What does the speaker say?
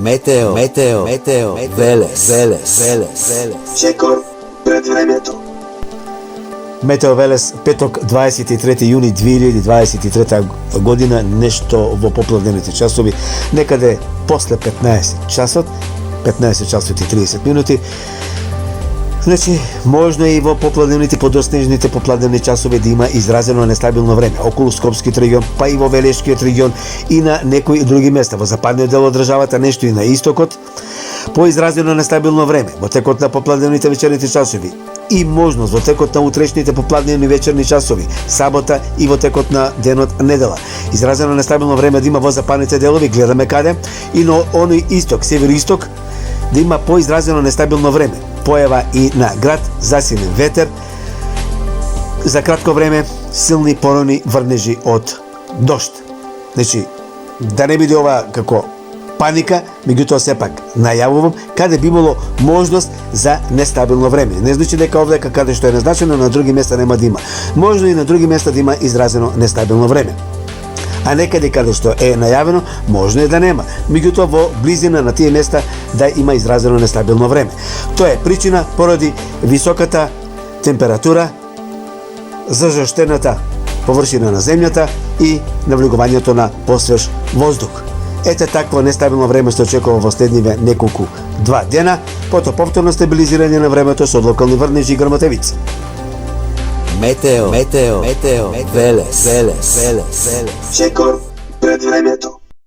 Метео Велес. Чекор пред времето. Метео Велес, петок 23 јуни 2023 година, нешто во попладневните часови, некаде после 15 часот и 30 минути. Значи, можно и во попладневните, подоснежните попладневни часови да има изразено нестабилно време околу Скопскиот регион, па и во Велешкиот регион и на некои други места во западниот дел од државата, нешто и на истокот. По изразено нестабилно време во текот на попладневните вечерните часови и можност во текот на утрешните попладневни вечерни часови, сабота и во текот на денот недела. Изразено нестабилно време да има во западните делови, гледаме каде, и на оној исток, североисток, да има поизразено нестабилно време. Појава и на град, засилен ветер, за кратко време силни поровни врнежи од дожд. Значи, да не биде ова како паника, меѓутоа сепак најавувам каде би имало можност за нестабилно време. Не значи дека овдека каде што е назначено на други места нема да има. Можно и на други места да има изразено нестабилно време. А некаде каде што е најавено, можно и да нема. Меѓутоа во близина на тие места да има изразено нестабилно време. Тоа е причина поради високата температура, зажештената површина на земјата и навлегувањето на посвеж воздух. Ете такво нестабилно време се очекува во следниве неколку 2 дена, потоа повторно стабилизирање на времето со локални врнежи и грмотевици. Метео Велес. Чекор пред времето.